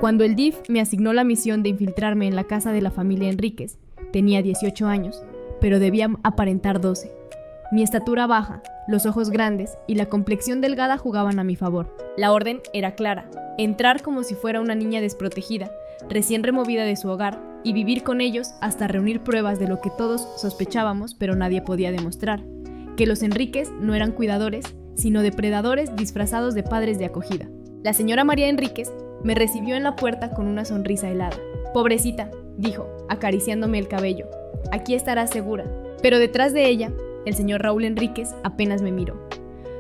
Cuando el DIF me asignó la misión de infiltrarme en la casa de la familia Enríquez, tenía 18 años, pero debía aparentar 12. Mi estatura baja, los ojos grandes y la complexión delgada jugaban a mi favor. La orden era clara: entrar como si fuera una niña desprotegida, recién removida de su hogar, y vivir con ellos hasta reunir pruebas de lo que todos sospechábamos pero nadie podía demostrar: que los Enríquez no eran cuidadores, sino depredadores disfrazados de padres de acogida. La señora María Enríquez me recibió en la puerta con una sonrisa helada. «Pobrecita», dijo, acariciándome el cabello, «aquí estarás segura». Pero detrás de ella, el señor Raúl Enríquez apenas me miró.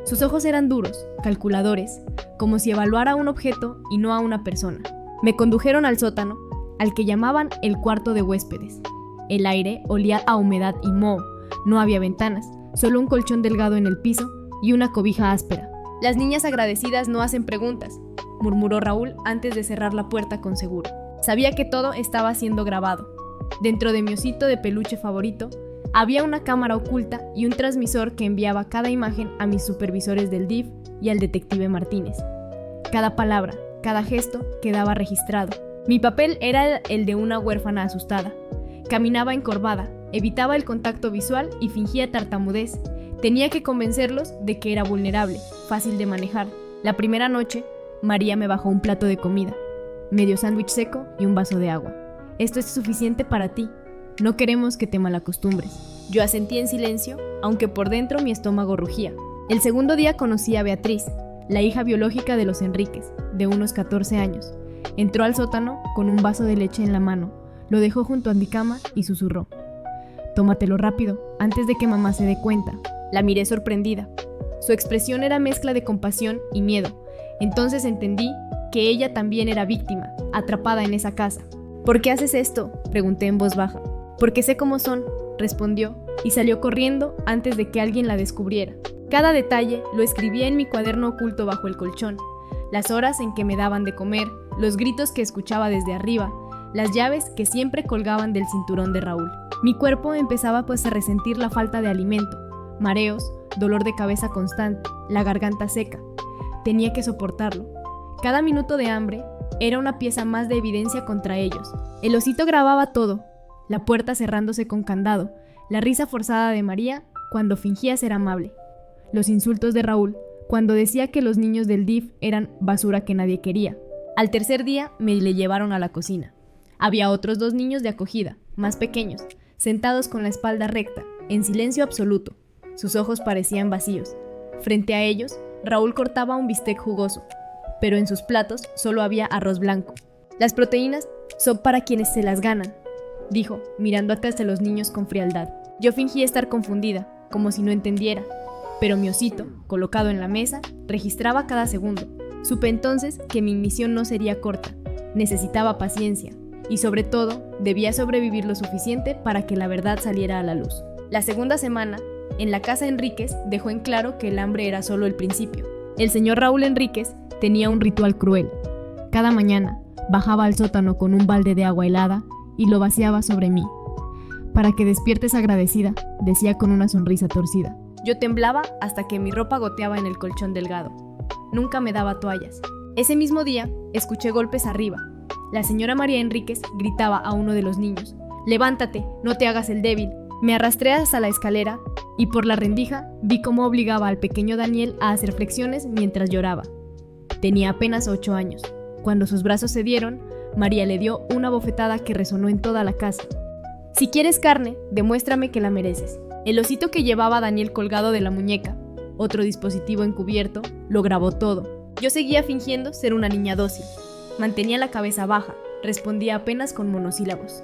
Sus ojos eran duros, calculadores, como si evaluara a un objeto y no a una persona. Me condujeron al sótano, al que llamaban el cuarto de huéspedes. El aire olía a humedad y moho, no había ventanas, solo un colchón delgado en el piso y una cobija áspera. «Las niñas agradecidas no hacen preguntas», murmuró Raúl antes de cerrar la puerta con seguro. Sabía que todo estaba siendo grabado. Dentro de mi osito de peluche favorito, había una cámara oculta y un transmisor que enviaba cada imagen a mis supervisores del DIF y al detective Martínez. Cada palabra, cada gesto quedaba registrado. Mi papel era el de una huérfana asustada. Caminaba encorvada, evitaba el contacto visual y fingía tartamudez. Tenía que convencerlos de que era vulnerable, fácil de manejar. La primera noche, María me bajó un plato de comida, medio sándwich seco y un vaso de agua. «Esto es suficiente para ti. No queremos que te malacostumbres». Yo asentí en silencio, aunque por dentro mi estómago rugía. El segundo día conocí a Beatriz, la hija biológica de los Enríquez, de unos 14 años. Entró al sótano con un vaso de leche en la mano, lo dejó junto a mi cama y susurró: «Tómatelo rápido, antes de que mamá se dé cuenta». La miré sorprendida. Su expresión era mezcla de compasión y miedo. Entonces entendí que ella también era víctima, atrapada en esa casa. «¿Por qué haces esto?», pregunté en voz baja. «Porque sé cómo son», respondió, y salió corriendo antes de que alguien la descubriera. Cada detalle lo escribía en mi cuaderno oculto bajo el colchón: las horas en que me daban de comer, los gritos que escuchaba desde arriba, las llaves que siempre colgaban del cinturón de Raúl. Mi cuerpo empezaba pues a resentir la falta de alimento, mareos, dolor de cabeza constante, la garganta seca. Tenía que soportarlo. Cada minuto de hambre era una pieza más de evidencia contra ellos. El osito grababa todo: la puerta cerrándose con candado, la risa forzada de María cuando fingía ser amable, los insultos de Raúl cuando decía que los niños del DIF eran basura que nadie quería. Al tercer día me le llevaron a la cocina. Había otros 2 niños de acogida, más pequeños, sentados con la espalda recta, en silencio absoluto. Sus ojos parecían vacíos. Frente a ellos, Raúl cortaba un bistec jugoso, pero en sus platos solo había arroz blanco. «Las proteínas son para quienes se las ganan», dijo, mirando atrás de los niños con frialdad. Yo fingí estar confundida, como si no entendiera, pero mi osito, colocado en la mesa, registraba cada segundo. Supe entonces que mi misión no sería corta, necesitaba paciencia, y sobre todo, debía sobrevivir lo suficiente para que la verdad saliera a la luz. La segunda semana, en la casa Enríquez, dejó en claro que el hambre era solo el principio. El señor Raúl Enríquez tenía un ritual cruel. Cada mañana, bajaba al sótano con un balde de agua helada y lo vaciaba sobre mí. «Para que despiertes agradecida», decía con una sonrisa torcida. Yo temblaba hasta que mi ropa goteaba en el colchón delgado. Nunca me daba toallas. Ese mismo día, escuché golpes arriba. La señora María Enríquez gritaba a uno de los niños: «Levántate, no te hagas el débil». Me arrastré hasta la escalera y por la rendija vi cómo obligaba al pequeño Daniel a hacer flexiones mientras lloraba. Tenía apenas 8 años. Cuando sus brazos cedieron, María le dio una bofetada que resonó en toda la casa. «Si quieres carne, demuéstrame que la mereces». El osito que llevaba a Daniel colgado de la muñeca, otro dispositivo encubierto, lo grabó todo. Yo seguía fingiendo ser una niña dócil. Mantenía la cabeza baja, respondía apenas con monosílabos.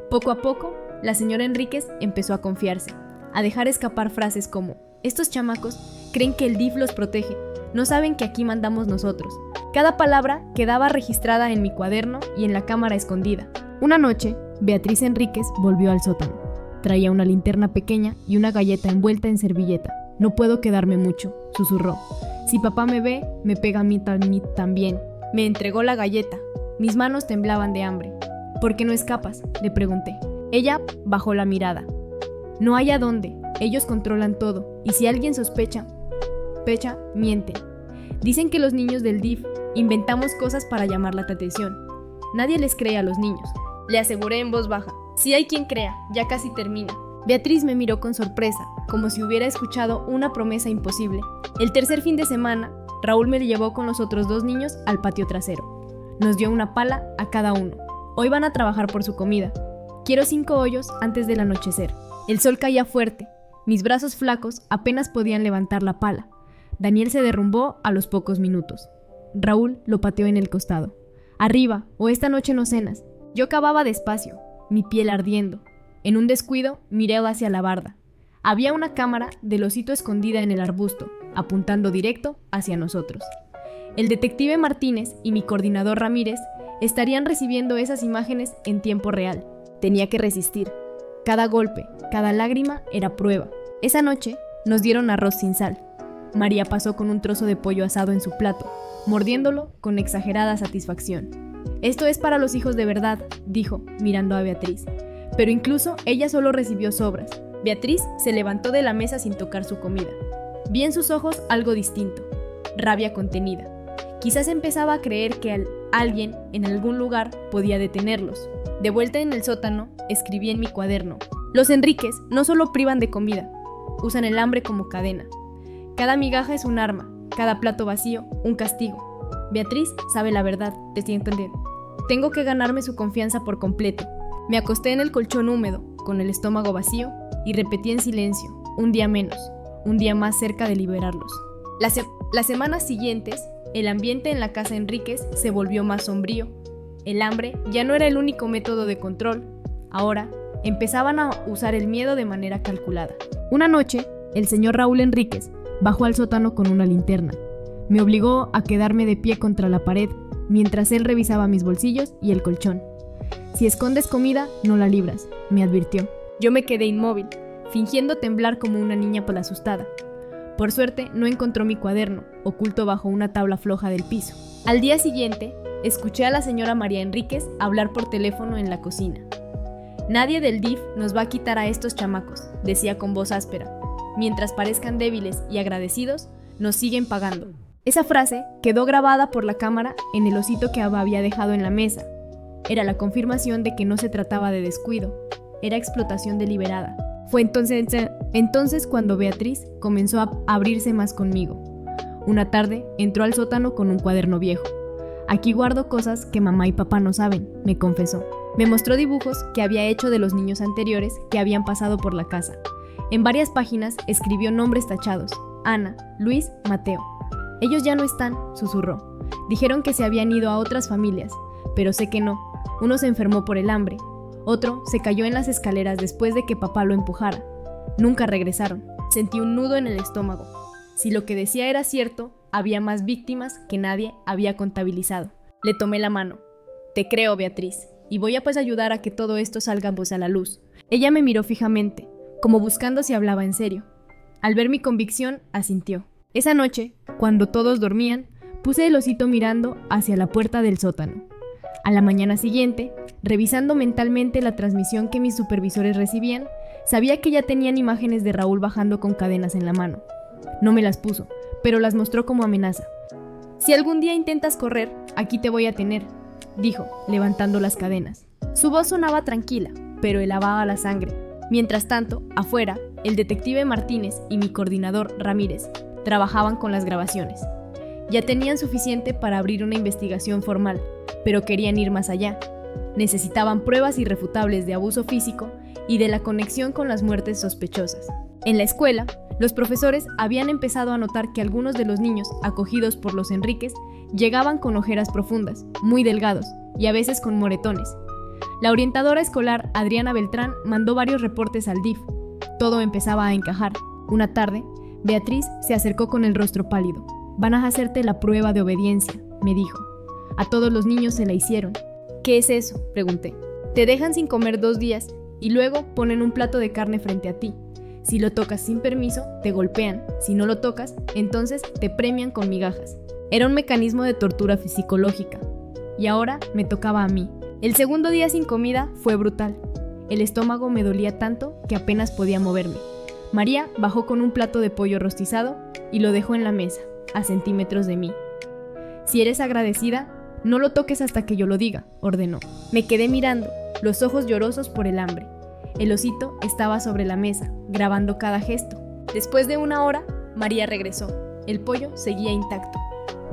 Poco a poco, la señora Enríquez empezó a confiarse, a dejar escapar frases como: «Estos chamacos creen que el DIF los protege, no saben que aquí mandamos nosotros». Cada palabra quedaba registrada en mi cuaderno y en la cámara escondida. Una noche, Beatriz Enríquez volvió al sótano. Traía una linterna pequeña y una galleta envuelta en servilleta. «No puedo quedarme mucho», susurró. «Si papá me ve, me pega a mí también». Me entregó la galleta. Mis manos temblaban de hambre. «¿Por qué no escapas?», le pregunté. Ella bajó la mirada. «No hay a dónde. Ellos controlan todo. Y si alguien sospecha, mienten. Dicen que los niños del DIF Inventamos cosas para llamar la atención. Nadie les cree a los niños. Le aseguré en voz baja. Si hay quien crea, ya casi termina. Beatriz me miró con sorpresa, como si hubiera escuchado una promesa imposible. El tercer fin de semana, Raúl me llevó con los otros 2 niños al patio trasero. Nos dio una pala a cada uno. Hoy van a trabajar por su comida. Quiero 5 hoyos antes del anochecer. El sol caía fuerte. Mis brazos flacos apenas podían levantar la pala. Daniel se derrumbó a los pocos minutos. Raúl lo pateó en el costado. Arriba, o esta noche no cenas. Yo cavaba despacio, mi piel ardiendo. En un descuido, miré hacia la barda. Había una cámara del osito escondida en el arbusto, apuntando directo hacia nosotros. El detective Martínez y mi coordinador Ramírez estarían recibiendo esas imágenes en tiempo real. Tenía que resistir. Cada golpe, cada lágrima era prueba. Esa noche nos dieron arroz sin sal. María pasó con un trozo de pollo asado en su plato, mordiéndolo con exagerada satisfacción. Esto es para los hijos de verdad, dijo, mirando a Beatriz. Pero incluso ella solo recibió sobras. Beatriz se levantó de la mesa sin tocar su comida. Vi en sus ojos algo distinto, rabia contenida. Quizás empezaba a creer que alguien en algún lugar podía detenerlos. De vuelta en el sótano, escribí en mi cuaderno. Los Enríquez no solo privan de comida, usan el hambre como cadena. Cada migaja es un arma, cada plato vacío, un castigo. Beatriz sabe la verdad, te siento entender. Tengo que ganarme su confianza por completo. Me acosté en el colchón húmedo, con el estómago vacío, y repetí en silencio, un día menos, un día más cerca de liberarlos. Las semanas siguientes, el ambiente en la casa Enríquez se volvió más sombrío. El hambre ya no era el único método de control. Ahora, empezaban a usar el miedo de manera calculada. Una noche, el señor Raúl Enríquez bajó al sótano con una linterna. Me obligó a quedarme de pie contra la pared, mientras él revisaba mis bolsillos y el colchón. Si escondes comida, no la libras, me advirtió. Yo me quedé inmóvil, fingiendo temblar como una niña asustada. Por suerte, no encontró mi cuaderno, oculto bajo una tabla floja del piso. Al día siguiente, escuché a la señora María Enríquez hablar por teléfono en la cocina. Nadie del DIF nos va a quitar a estos chamacos, decía con voz áspera. Mientras parezcan débiles y agradecidos, nos siguen pagando. Esa frase quedó grabada por la cámara en el osito que había dejado en la mesa. Era la confirmación de que no se trataba de descuido, era explotación deliberada. Fue entonces cuando Beatriz comenzó a abrirse más conmigo. Una tarde entró al sótano con un cuaderno viejo. Aquí guardo cosas que mamá y papá no saben, me confesó. Me mostró dibujos que había hecho de los niños anteriores que habían pasado por la casa. En varias páginas escribió nombres tachados: Ana, Luis, Mateo. Ellos ya no están, susurró. Dijeron que se habían ido a otras familias, pero sé que no. Uno se enfermó por el hambre. Otro se cayó en las escaleras después de que papá lo empujara. Nunca regresaron. Sentí un nudo en el estómago. Si lo que decía era cierto, había más víctimas que nadie había contabilizado. Le tomé la mano. Te creo, Beatriz, y voy a ayudar a que todo esto salga a la luz. Ella me miró fijamente, como buscando si hablaba en serio. Al ver mi convicción, asintió. Esa noche, cuando todos dormían, puse el osito mirando hacia la puerta del sótano. A la mañana siguiente, revisando mentalmente la transmisión que mis supervisores recibían, sabía que ya tenían imágenes de Raúl bajando con cadenas en la mano. No me las puso, pero las mostró como amenaza. Si algún día intentas correr, aquí te voy a tener, dijo, levantando las cadenas. Su voz sonaba tranquila, pero helaba la sangre. Mientras tanto, afuera, el detective Martínez y mi coordinador Ramírez trabajaban con las grabaciones. Ya tenían suficiente para abrir una investigación formal, pero querían ir más allá. Necesitaban pruebas irrefutables de abuso físico y de la conexión con las muertes sospechosas. En la escuela, los profesores habían empezado a notar que algunos de los niños acogidos por los Enríquez llegaban con ojeras profundas, muy delgados y a veces con moretones. La orientadora escolar Adriana Beltrán mandó varios reportes al DIF. Todo empezaba a encajar. Una tarde, Beatriz se acercó con el rostro pálido. «Van a hacerte la prueba de obediencia», me dijo. A todos los niños se la hicieron. «¿Qué es eso?», pregunté. «Te dejan sin comer 2 días y luego ponen un plato de carne frente a ti. Si lo tocas sin permiso, te golpean. Si no lo tocas, entonces te premian con migajas». Era un mecanismo de tortura psicológica. Y ahora me tocaba a mí. El segundo día sin comida fue brutal. El estómago me dolía tanto que apenas podía moverme. María bajó con un plato de pollo rostizado y lo dejó en la mesa, a centímetros de mí. Si eres agradecida, no lo toques hasta que yo lo diga, ordenó. Me quedé mirando, los ojos llorosos por el hambre. El osito estaba sobre la mesa, grabando cada gesto. Después de 1 hora, María regresó. El pollo seguía intacto.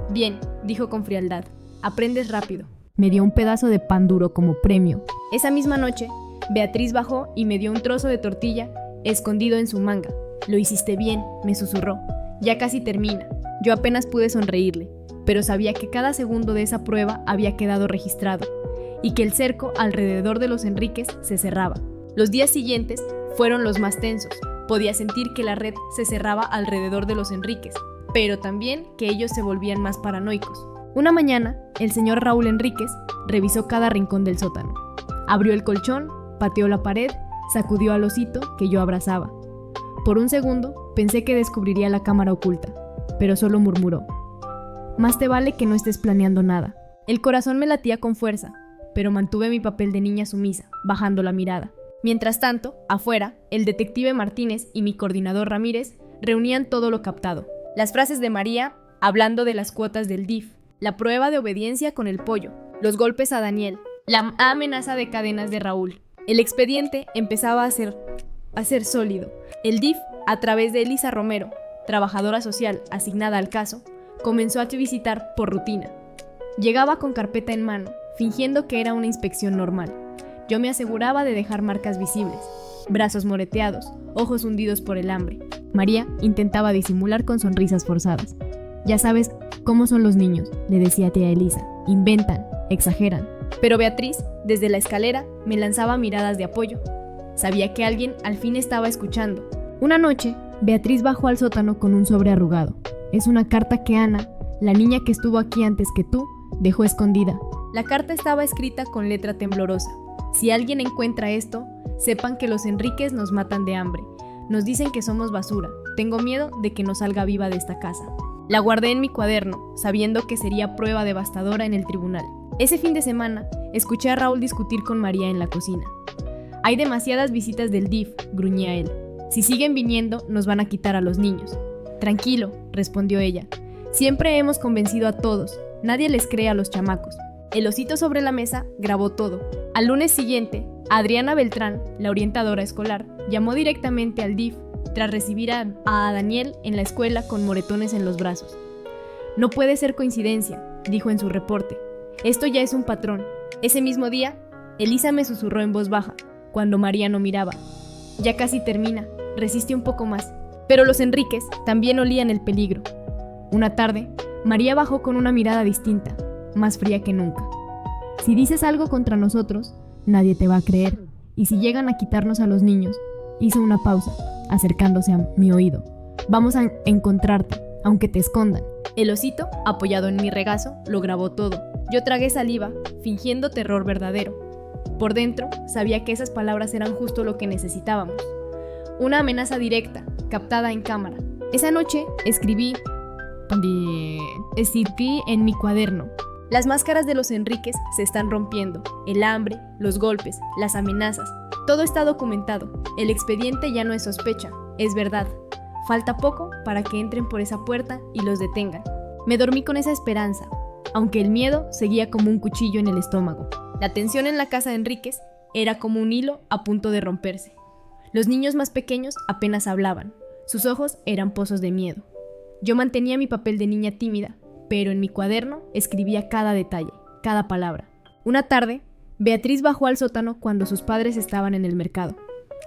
Bien, dijo con frialdad, aprendes rápido. Me dio un pedazo de pan duro como premio. Esa misma noche, Beatriz bajó y me dio un trozo de tortilla escondido en su manga. Lo hiciste bien, me susurró. Ya casi termina. Yo apenas pude sonreírle, pero sabía que cada segundo de esa prueba había quedado registrado y que el cerco alrededor de los Enríquez se cerraba. Los días siguientes fueron los más tensos. Podía sentir que la red se cerraba alrededor de los Enríquez, pero también que ellos se volvían más paranoicos. Una mañana, el señor Raúl Enríquez revisó cada rincón del sótano. Abrió el colchón, pateó la pared, sacudió al osito que yo abrazaba. Por un segundo pensé que descubriría la cámara oculta, pero solo murmuró: más te vale que no estés planeando nada. El corazón me latía con fuerza, pero mantuve mi papel de niña sumisa, bajando la mirada. Mientras tanto, afuera, el detective Martínez y mi coordinador Ramírez reunían todo lo captado. Las frases de María, hablando de las cuotas del DIF, la prueba de obediencia con el pollo, los golpes a Daniel, la amenaza de cadenas de Raúl. El expediente empezaba a ser sólido. El DIF, a través de Elisa Romero, trabajadora social asignada al caso, comenzó a visitar por rutina. Llegaba con carpeta en mano, fingiendo que era una inspección normal. Yo me aseguraba de dejar marcas visibles, brazos moreteados, ojos hundidos por el hambre. María intentaba disimular con sonrisas forzadas. Ya sabes cómo son los niños, le decía tía Elisa. Inventan, exageran. Pero Beatriz, desde la escalera, me lanzaba miradas de apoyo. Sabía que alguien al fin estaba escuchando. Una noche, Beatriz bajó al sótano con un sobre arrugado. Es una carta que Ana, la niña que estuvo aquí antes que tú, dejó escondida. La carta estaba escrita con letra temblorosa. Si alguien encuentra esto, sepan que los Enríquez nos matan de hambre. Nos dicen que somos basura. Tengo miedo de que no salga viva de esta casa. La guardé en mi cuaderno, sabiendo que sería prueba devastadora en el tribunal. Ese fin de semana, escuché a Raúl discutir con María en la cocina. Hay demasiadas visitas del DIF, gruñía él. Si siguen viniendo, nos van a quitar a los niños. Tranquilo, respondió ella. Siempre hemos convencido a todos. Nadie les cree a los chamacos. El osito sobre la mesa grabó todo. Al lunes siguiente, Adriana Beltrán, la orientadora escolar, llamó directamente al DIF tras recibir a Daniel en la escuela con moretones en los brazos. No puede ser coincidencia, dijo en su reporte. Esto ya es un patrón. Ese mismo día, Elisa me susurró en voz baja, cuando María no miraba. Ya casi termina, resiste un poco más. Pero los Enríquez también olían el peligro. Una tarde, María bajó con una mirada distinta, más fría que nunca. Si dices algo contra nosotros, nadie te va a creer. Y si llegan a quitarnos a los niños, hizo una pausa, acercándose a mi oído. Vamos a encontrarte, aunque te escondan. El osito, apoyado en mi regazo, lo grabó todo. Yo tragué saliva, fingiendo terror verdadero. Por dentro, sabía que esas palabras eran justo lo que necesitábamos. Una amenaza directa, captada en cámara. Esa noche escribí en mi cuaderno. Las máscaras de los Enríquez se están rompiendo. El hambre, los golpes, las amenazas. Todo está documentado. El expediente ya no es sospecha, es verdad. Falta poco para que entren por esa puerta y los detengan. Me dormí con esa esperanza, aunque el miedo seguía como un cuchillo en el estómago. La tensión en la casa de Enríquez era como un hilo a punto de romperse. Los niños más pequeños apenas hablaban. Sus ojos eran pozos de miedo. Yo mantenía mi papel de niña tímida, pero en mi cuaderno escribía cada detalle, cada palabra. Una tarde, Beatriz bajó al sótano cuando sus padres estaban en el mercado.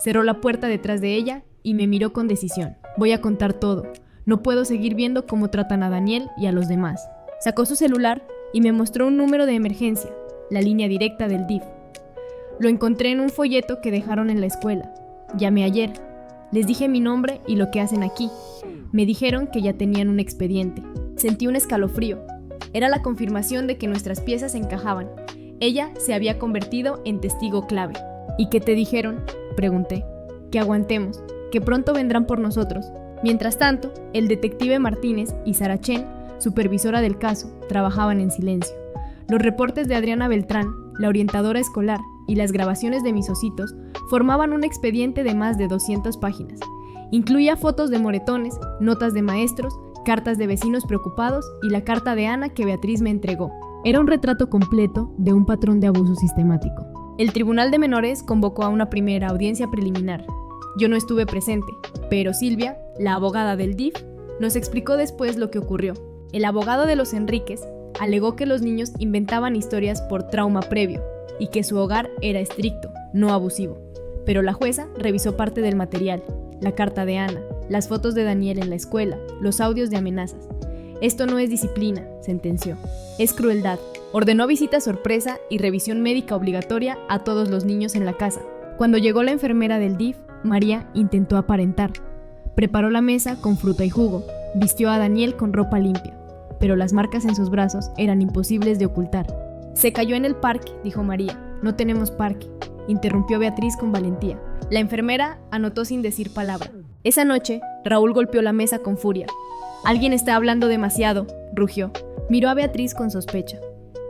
Cerró la puerta detrás de ella y me miró con decisión. Voy a contar todo. No puedo seguir viendo cómo tratan a Daniel y a los demás. Sacó su celular y me mostró un número de emergencia, la línea directa del DIF. Lo encontré en un folleto que dejaron en la escuela. Llamé ayer. Les dije mi nombre y lo que hacen aquí. Me dijeron que ya tenían un expediente. Sentí un escalofrío. Era la confirmación de que nuestras piezas encajaban. Ella se había convertido en testigo clave. ¿Y qué te dijeron?, pregunté. Que aguantemos, que pronto vendrán por nosotros. Mientras tanto, el detective Martínez y Sara Chen, supervisora del caso, trabajaban en silencio. Los reportes de Adriana Beltrán, la orientadora escolar, y las grabaciones de mis ositos formaban un expediente de más de 200 páginas. Incluía fotos de moretones, notas de maestros cartas de vecinos preocupados y la carta de Ana que Beatriz me entregó. Era un retrato completo de un patrón de abuso sistemático. El Tribunal de Menores convocó a una primera audiencia preliminar. Yo no estuve presente, pero Silvia, la abogada del DIF, nos explicó después lo que ocurrió. El abogado de los Enríquez alegó que los niños inventaban historias por trauma previo y que su hogar era estricto, no abusivo. Pero la jueza revisó parte del material, la carta de Ana, las fotos de Daniel en la escuela, los audios de amenazas. Esto no es disciplina, sentenció. Es crueldad. Ordenó visita sorpresa y revisión médica obligatoria a todos los niños en la casa. Cuando llegó la enfermera del DIF, María intentó aparentar. Preparó la mesa con fruta y jugo, vistió a Daniel con ropa limpia, pero las marcas en sus brazos eran imposibles de ocultar. Se cayó en el parque, dijo María. No tenemos parque, interrumpió Beatriz con valentía. La enfermera anotó sin decir palabra. Esa noche, Raúl golpeó la mesa con furia. Alguien está hablando demasiado, rugió. Miró a Beatriz con sospecha.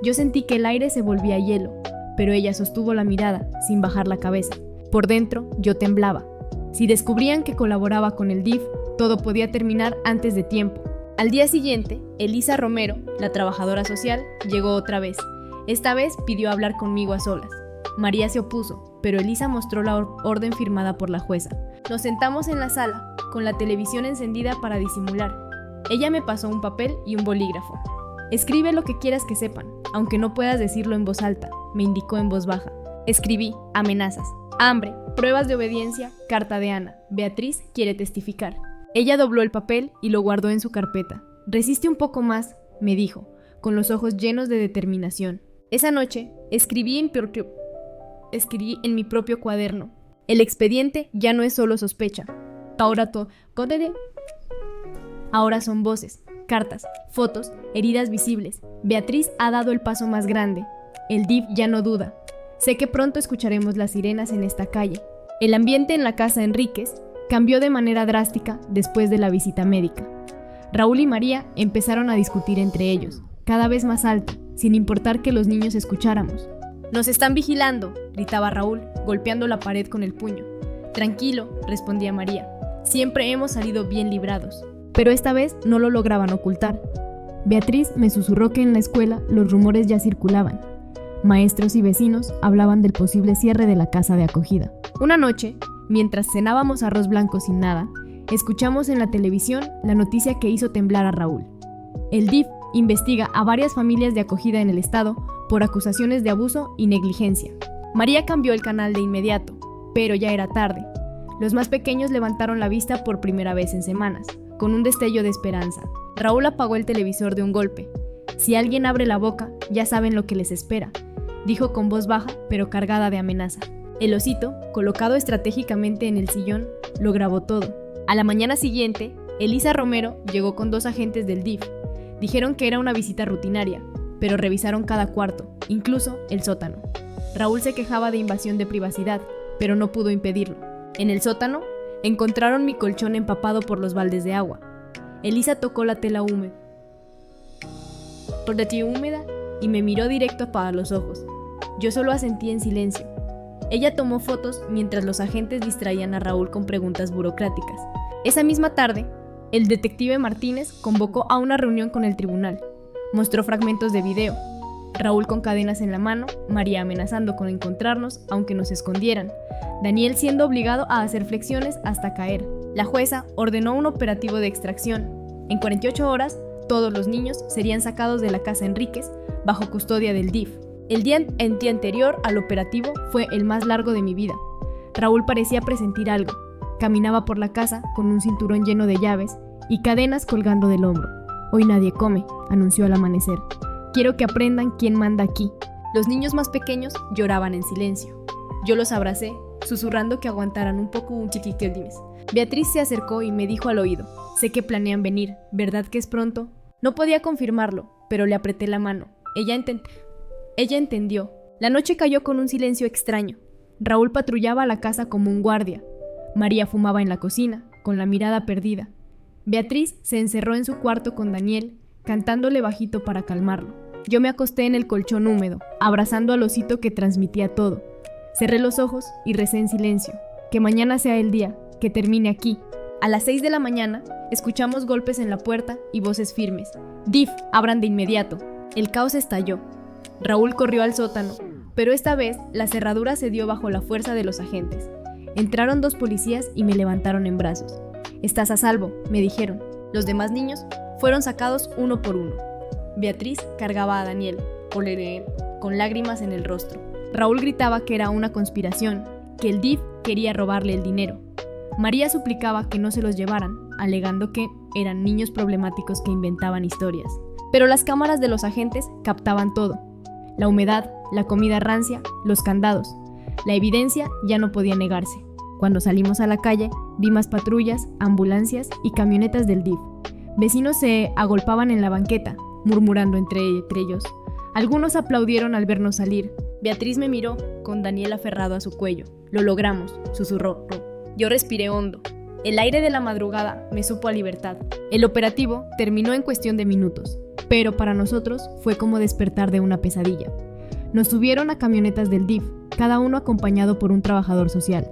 Yo sentí que el aire se volvía hielo, pero ella sostuvo la mirada, sin bajar la cabeza. Por dentro, yo temblaba. Si descubrían que colaboraba con el DIF, todo podía terminar antes de tiempo. Al día siguiente, Elisa Romero, la trabajadora social, llegó otra vez. Esta vez pidió hablar conmigo a solas. María se opuso, pero Elisa mostró la orden firmada por la jueza. Nos sentamos en la sala, con la televisión encendida para disimular. Ella me pasó un papel y un bolígrafo. Escribe lo que quieras que sepan, aunque no puedas decirlo en voz alta, me indicó en voz baja. Escribí amenazas, hambre, pruebas de obediencia, carta de Ana. Beatriz quiere testificar. Ella dobló el papel y lo guardó en su carpeta. Resiste un poco más, me dijo, con los ojos llenos de determinación. Esa noche escribí en mi propio cuaderno. El expediente ya no es solo sospecha. Ahora son voces, cartas, fotos, heridas visibles. Beatriz ha dado el paso más grande. El DIF ya no duda. Sé que pronto escucharemos las sirenas en esta calle. El ambiente en la casa Enríquez cambió de manera drástica después de la visita médica. Raúl y María empezaron a discutir entre ellos, cada vez más alto, sin importar que los niños escucháramos. «Nos están vigilando», gritaba Raúl, golpeando la pared con el puño. «Tranquilo», respondía María. «Siempre hemos salido bien librados». Pero esta vez no lo lograban ocultar. Beatriz me susurró que en la escuela los rumores ya circulaban. Maestros y vecinos hablaban del posible cierre de la casa de acogida. Una noche, mientras cenábamos arroz blanco sin nada, escuchamos en la televisión la noticia que hizo temblar a Raúl. El DIF investiga a varias familias de acogida en el estado por acusaciones de abuso y negligencia. María cambió el canal de inmediato, pero ya era tarde. Los más pequeños levantaron la vista por primera vez en semanas, con un destello de esperanza. Raúl apagó el televisor de un golpe. «Si alguien abre la boca, ya saben lo que les espera», dijo con voz baja, pero cargada de amenaza. El osito, colocado estratégicamente en el sillón, lo grabó todo. A la mañana siguiente, Elisa Romero llegó con 2 agentes del DIF. Dijeron que era una visita rutinaria, pero revisaron cada cuarto, incluso el sótano. Raúl se quejaba de invasión de privacidad, pero no pudo impedirlo. En el sótano, encontraron mi colchón empapado por los baldes de agua. Elisa tocó la tela húmeda y me miró directo para los ojos. Yo solo asentí en silencio. Ella tomó fotos mientras los agentes distraían a Raúl con preguntas burocráticas. Esa misma tarde, el detective Martínez convocó a una reunión con el tribunal. Mostró fragmentos de video. Raúl con cadenas en la mano, María amenazando con encontrarnos aunque nos escondieran, Daniel siendo obligado a hacer flexiones hasta caer. La jueza ordenó un operativo de extracción. En 48 horas, todos los niños serían sacados de la casa Enríquez bajo custodia del DIF. El día anterior al operativo fue el más largo de mi vida. Raúl parecía presentir algo. Caminaba por la casa con un cinturón lleno de llaves y cadenas colgando del hombro. «Hoy nadie come», anunció al amanecer. «Quiero que aprendan quién manda aquí». Los niños más pequeños lloraban en silencio. Yo los abracé, susurrando que aguantaran un poco un chiquiquildimes. Beatriz se acercó y me dijo al oído: «Sé que planean venir, ¿verdad que es pronto?». No podía confirmarlo, pero le apreté la mano. Ella entendió. La noche cayó con un silencio extraño. Raúl patrullaba la casa como un guardia. María fumaba en la cocina, con la mirada perdida. Beatriz se encerró en su cuarto con Daniel, cantándole bajito para calmarlo. Yo me acosté en el colchón húmedo, abrazando al osito que transmitía todo. Cerré los ojos y recé en silencio. Que mañana sea el día, que termine aquí. A las 6 de la mañana, escuchamos golpes en la puerta y voces firmes. «DIF, abran de inmediato». El caos estalló. Raúl corrió al sótano, pero esta vez la cerradura cedió bajo la fuerza de los agentes. Entraron 2 policías y me levantaron en brazos. «Estás a salvo», me dijeron. Los demás niños fueron sacados uno por uno. Beatriz cargaba a Daniel, con lágrimas en el rostro. Raúl gritaba que era una conspiración, que el DIF quería robarle el dinero. María suplicaba que no se los llevaran, alegando que eran niños problemáticos que inventaban historias. Pero las cámaras de los agentes captaban todo. La humedad, la comida rancia, los candados. La evidencia ya no podía negarse. Cuando salimos a la calle, vi más patrullas, ambulancias y camionetas del DIF. Vecinos se agolpaban en la banqueta, murmurando entre ellos. Algunos aplaudieron al vernos salir. Beatriz me miró, con Daniel aferrado a su cuello. «Lo logramos», susurró. Yo respiré hondo. El aire de la madrugada me supo a libertad. El operativo terminó en cuestión de minutos, pero para nosotros fue como despertar de una pesadilla. Nos subieron a camionetas del DIF, cada uno acompañado por un trabajador social.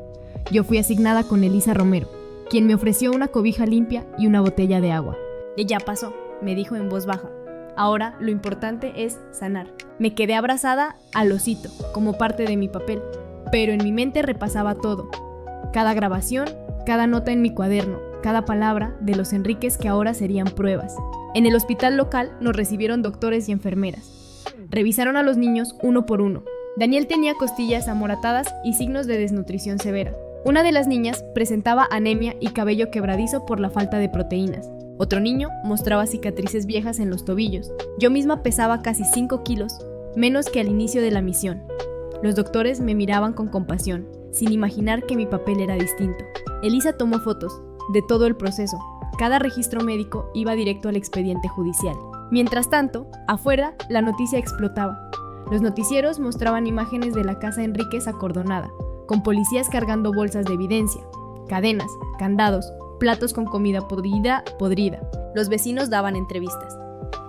Yo fui asignada con Elisa Romero, quien me ofreció una cobija limpia y una botella de agua. «Ya pasó», me dijo en voz baja. «Ahora lo importante es sanar». Me quedé abrazada al osito, como parte de mi papel, pero en mi mente repasaba todo. Cada grabación, cada nota en mi cuaderno, cada palabra de los Enríquez que ahora serían pruebas. En el hospital local nos recibieron doctores y enfermeras. Revisaron a los niños uno por uno. Daniel tenía costillas amoratadas y signos de desnutrición severa. Una de las niñas presentaba anemia y cabello quebradizo por la falta de proteínas. Otro niño mostraba cicatrices viejas en los tobillos. Yo misma pesaba casi 5 kilos, menos que al inicio de la misión. Los doctores me miraban con compasión, sin imaginar que mi papel era distinto. Elisa tomó fotos de todo el proceso. Cada registro médico iba directo al expediente judicial. Mientras tanto, afuera, la noticia explotaba. Los noticieros mostraban imágenes de la casa Enríquez acordonada, con policías cargando bolsas de evidencia, cadenas, candados, platos con comida podrida. Los vecinos daban entrevistas.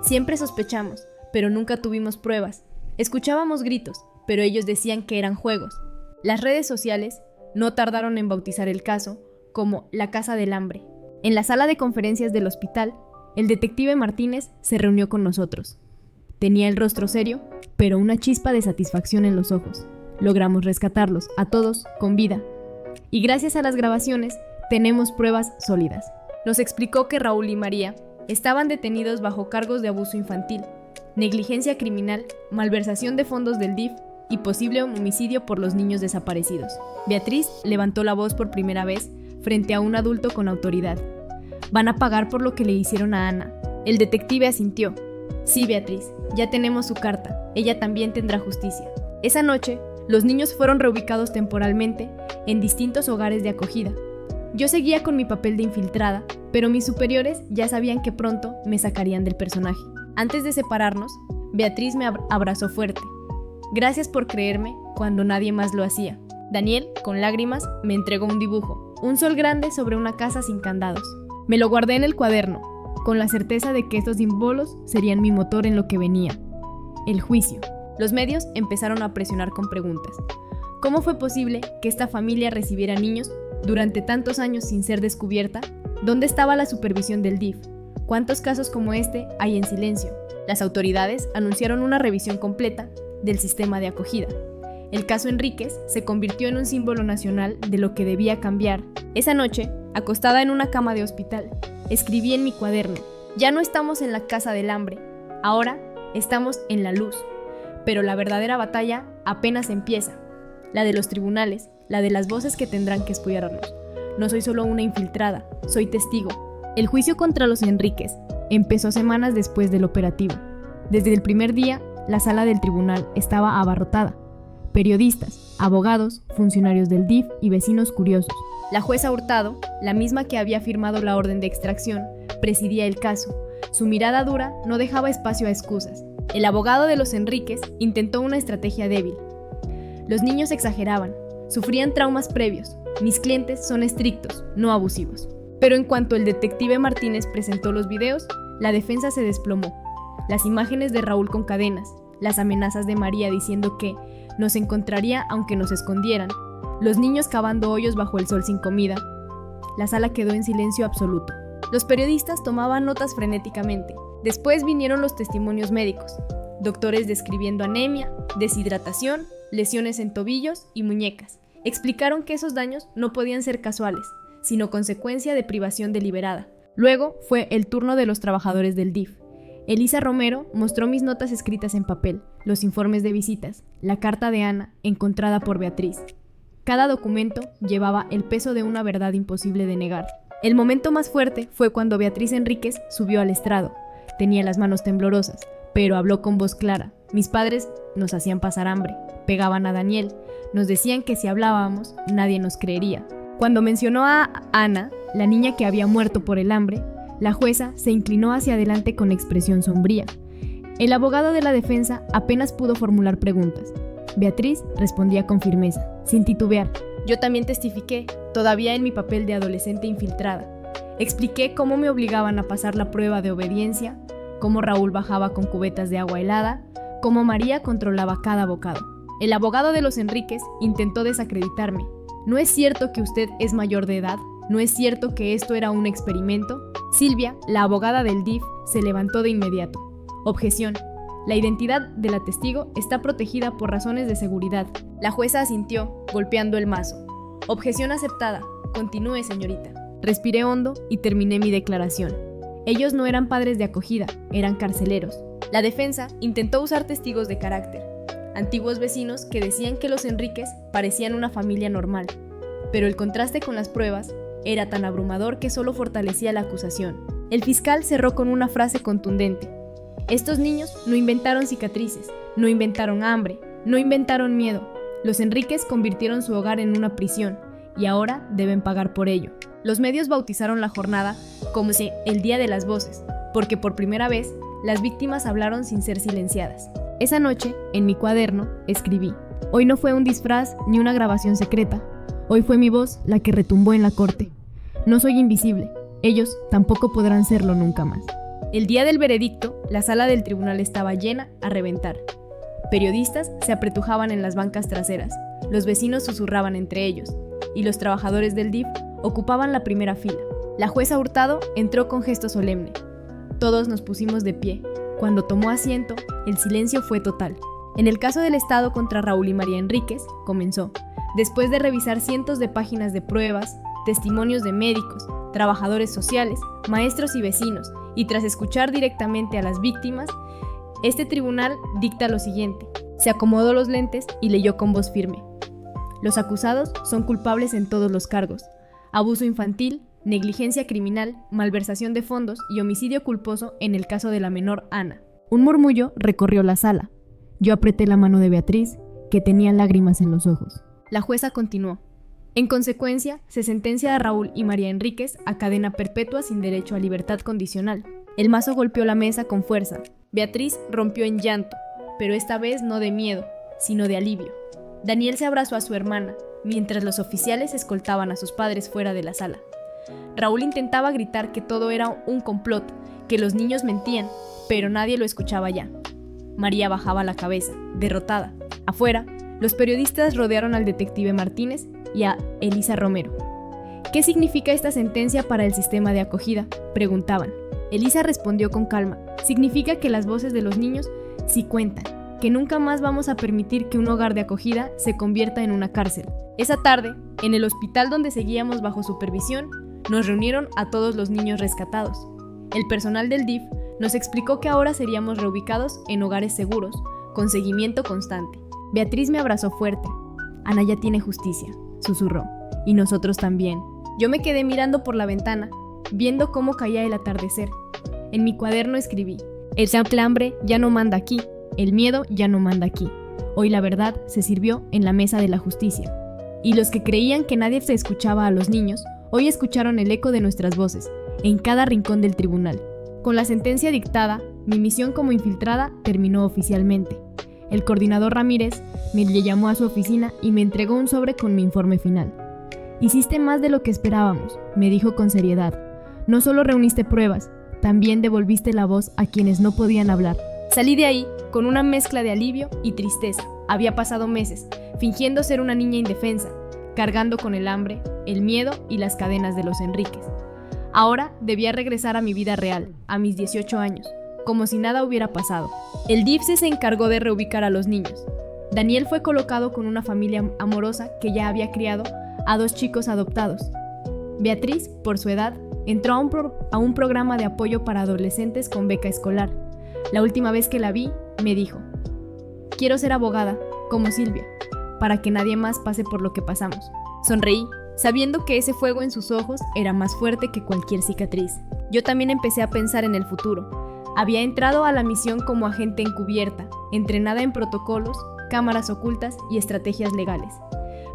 Siempre sospechamos, pero nunca tuvimos pruebas. Escuchábamos gritos, pero ellos decían que eran juegos. Las redes sociales no tardaron en bautizar el caso como la Casa del Hambre. En la sala de conferencias del hospital, el detective Martínez se reunió con nosotros. Tenía el rostro serio, pero una chispa de satisfacción en los ojos. Logramos rescatarlos, a todos, con vida. Y gracias a las grabaciones, tenemos pruebas sólidas. Nos explicó que Raúl y María estaban detenidos bajo cargos de abuso infantil, negligencia criminal, malversación de fondos del DIF y posible homicidio por los niños desaparecidos. Beatriz levantó la voz por primera vez frente a un adulto con autoridad. «Van a pagar por lo que le hicieron a Ana». El detective asintió. «Sí, Beatriz, ya tenemos su carta. Ella también tendrá justicia». Esa noche, los niños fueron reubicados temporalmente en distintos hogares de acogida. Yo seguía con mi papel de infiltrada, pero mis superiores ya sabían que pronto me sacarían del personaje. Antes de separarnos, Beatriz me abrazó fuerte. «Gracias por creerme cuando nadie más lo hacía». Daniel, con lágrimas, me entregó un dibujo, un sol grande sobre una casa sin candados. Me lo guardé en el cuaderno, con la certeza de que estos símbolos serían mi motor en lo que venía. El juicio. Los medios empezaron a presionar con preguntas. ¿Cómo fue posible que esta familia recibiera niños durante tantos años sin ser descubierta? ¿Dónde estaba la supervisión del DIF? ¿Cuántos casos como este hay en silencio? Las autoridades anunciaron una revisión completa del sistema de acogida. El caso Enríquez se convirtió en un símbolo nacional de lo que debía cambiar. Esa noche, acostada en una cama de hospital, escribí en mi cuaderno: «Ya no estamos en la Casa del Hambre, ahora estamos en la luz». Pero la verdadera batalla apenas empieza. La de los tribunales, la de las voces que tendrán que escucharnos. No soy solo una infiltrada, soy testigo. El juicio contra los Enríquez empezó semanas después del operativo. Desde el primer día, la sala del tribunal estaba abarrotada. Periodistas, abogados, funcionarios del DIF y vecinos curiosos. La jueza Hurtado, la misma que había firmado la orden de extracción, presidía el caso. Su mirada dura no dejaba espacio a excusas. El abogado de los Enríquez intentó una estrategia débil. Los niños exageraban, sufrían traumas previos. Mis clientes son estrictos, no abusivos. Pero en cuanto el detective Martínez presentó los videos, la defensa se desplomó. Las imágenes de Raúl con cadenas, las amenazas de María diciendo que nos encontraría aunque nos escondieran, los niños cavando hoyos bajo el sol sin comida. La sala quedó en silencio absoluto. Los periodistas tomaban notas frenéticamente. Después vinieron los testimonios médicos. Doctores describiendo anemia, deshidratación, lesiones en tobillos y muñecas. Explicaron que esos daños no podían ser casuales, sino consecuencia de privación deliberada. Luego fue el turno de los trabajadores del DIF. Elisa Romero mostró mis notas escritas en papel, los informes de visitas, la carta de Ana encontrada por Beatriz. Cada documento llevaba el peso de una verdad imposible de negar. El momento más fuerte fue cuando Beatriz Enríquez subió al estrado. Tenía las manos temblorosas, pero habló con voz clara. Mis padres nos hacían pasar hambre, pegaban a Daniel, nos decían que si hablábamos nadie nos creería. Cuando mencionó a Ana, la niña que había muerto por el hambre, la jueza se inclinó hacia adelante con expresión sombría. El abogado de la defensa apenas pudo formular preguntas. Beatriz respondía con firmeza, sin titubear. Yo también testifiqué, todavía en mi papel de adolescente infiltrada. Expliqué cómo me obligaban a pasar la prueba de obediencia, cómo Raúl bajaba con cubetas de agua helada, cómo María controlaba cada bocado. El abogado de los Enríquez intentó desacreditarme. ¿No es cierto que usted es mayor de edad? ¿No es cierto que esto era un experimento? Silvia, la abogada del DIF, se levantó de inmediato. Objeción. La identidad de la testigo está protegida por razones de seguridad. La jueza asintió, golpeando el mazo. Objeción aceptada. Continúe, señorita. Respiré hondo y terminé mi declaración. Ellos no eran padres de acogida, eran carceleros. La defensa intentó usar testigos de carácter, antiguos vecinos que decían que los Enríquez parecían una familia normal, pero el contraste con las pruebas era tan abrumador que solo fortalecía la acusación. El fiscal cerró con una frase contundente. Estos niños no inventaron cicatrices, no inventaron hambre, no inventaron miedo. Los Enríquez convirtieron su hogar en una prisión y ahora deben pagar por ello. Los medios bautizaron la jornada como el Día de las Voces, porque por primera vez las víctimas hablaron sin ser silenciadas. Esa noche, en mi cuaderno, escribí: hoy no fue un disfraz ni una grabación secreta, hoy fue mi voz la que retumbó en la corte. No soy invisible, ellos tampoco podrán serlo nunca más. El día del veredicto, la sala del tribunal estaba llena a reventar. Periodistas se apretujaban en las bancas traseras, los vecinos susurraban entre ellos, y los trabajadores del DIF ocupaban la primera fila. La jueza Hurtado entró con gesto solemne. Todos nos pusimos de pie. Cuando tomó asiento, el silencio fue total. En el caso del Estado contra Raúl y María Enríquez, comenzó. Después de revisar cientos de páginas de pruebas, testimonios de médicos, trabajadores sociales, maestros y vecinos, y tras escuchar directamente a las víctimas, este tribunal dicta lo siguiente. Se acomodó los lentes y leyó con voz firme. Los acusados son culpables en todos los cargos: abuso infantil, negligencia criminal, malversación de fondos y homicidio culposo en el caso de la menor Ana. Un murmullo recorrió la sala. Yo apreté la mano de Beatriz, que tenía lágrimas en los ojos. La jueza continuó. En consecuencia, se sentencia a Raúl y María Enríquez a cadena perpetua sin derecho a libertad condicional. El mazo golpeó la mesa con fuerza. Beatriz rompió en llanto, pero esta vez no de miedo, sino de alivio. Daniel se abrazó a su hermana, mientras los oficiales escoltaban a sus padres fuera de la sala. Raúl intentaba gritar que todo era un complot, que los niños mentían, pero nadie lo escuchaba ya. María bajaba la cabeza, derrotada. Afuera, los periodistas rodearon al detective Martínez y a Elisa Romero. ¿Qué significa esta sentencia para el sistema de acogida?, preguntaban. Elisa respondió con calma. Significa que las voces de los niños sí cuentan, que nunca más vamos a permitir que un hogar de acogida se convierta en una cárcel. Esa tarde, en el hospital donde seguíamos bajo supervisión, nos reunieron a todos los niños rescatados. El personal del DIF nos explicó que ahora seríamos reubicados en hogares seguros, con seguimiento constante. Beatriz me abrazó fuerte. Ana ya tiene justicia, susurró, y nosotros también. Yo me quedé mirando por la ventana, viendo cómo caía el atardecer. En mi cuaderno escribí: el hambre ya no manda aquí, el miedo ya no manda aquí. Hoy la verdad se sirvió en la mesa de la justicia. Y los que creían que nadie se escuchaba a los niños, hoy escucharon el eco de nuestras voces, en cada rincón del tribunal. Con la sentencia dictada, mi misión como infiltrada terminó oficialmente. El coordinador Ramírez me llamó a su oficina y me entregó un sobre con mi informe final. Hiciste más de lo que esperábamos, me dijo con seriedad. No solo reuniste pruebas, también devolviste la voz a quienes no podían hablar. Salí de ahí con una mezcla de alivio y tristeza. Había pasado meses, fingiendo ser una niña indefensa, cargando con el hambre, el miedo y las cadenas de los Enríquez. Ahora debía regresar a mi vida real, a mis 18 años, como si nada hubiera pasado. El DIFSE se encargó de reubicar a los niños. Daniel fue colocado con una familia amorosa que ya había criado a 2 chicos adoptados. Beatriz, por su edad, entró a un programa de apoyo para adolescentes con beca escolar. La última vez que la vi, me dijo: quiero ser abogada, como Silvia, para que nadie más pase por lo que pasamos. Sonreí, sabiendo que ese fuego en sus ojos era más fuerte que cualquier cicatriz. Yo también empecé a pensar en el futuro. Había entrado a la misión como agente encubierta, entrenada en protocolos, cámaras ocultas y estrategias legales.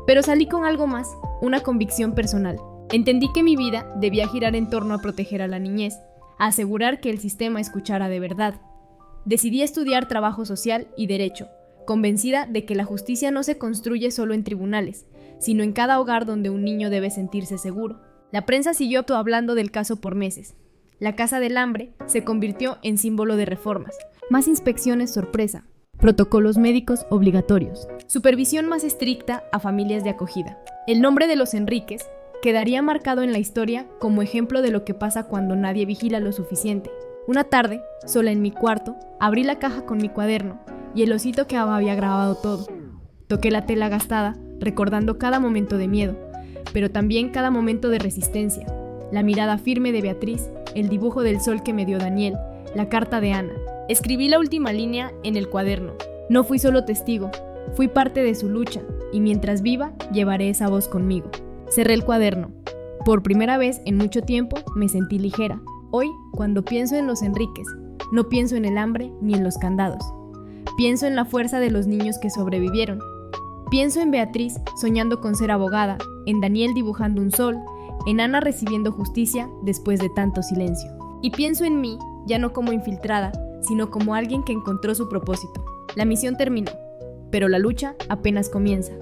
Pero salí con algo más, una convicción personal. Entendí que mi vida debía girar en torno a proteger a la niñez, a asegurar que el sistema escuchara de verdad. Decidí estudiar trabajo social y derecho, convencida de que la justicia no se construye solo en tribunales, sino en cada hogar donde un niño debe sentirse seguro. La prensa siguió hablando del caso por meses. La Casa del Hambre se convirtió en símbolo de reformas, más inspecciones sorpresa, protocolos médicos obligatorios, supervisión más estricta a familias de acogida. El nombre de los Enríquez quedaría marcado en la historia como ejemplo de lo que pasa cuando nadie vigila lo suficiente. Una tarde, sola en mi cuarto, abrí la caja con mi cuaderno y el osito que había grabado todo. Toqué la tela gastada, recordando cada momento de miedo, pero también cada momento de resistencia. La mirada firme de Beatriz, el dibujo del sol que me dio Daniel, la carta de Ana. Escribí la última línea en el cuaderno. No fui solo testigo, fui parte de su lucha, y mientras viva, llevaré esa voz conmigo. Cerré el cuaderno. Por primera vez en mucho tiempo me sentí ligera. Hoy, cuando pienso en los Enríquez, no pienso en el hambre ni en los candados. Pienso en la fuerza de los niños que sobrevivieron. Pienso en Beatriz soñando con ser abogada, en Daniel dibujando un sol, en Ana recibiendo justicia después de tanto silencio. Y pienso en mí, ya no como infiltrada, sino como alguien que encontró su propósito. La misión terminó, pero la lucha apenas comienza.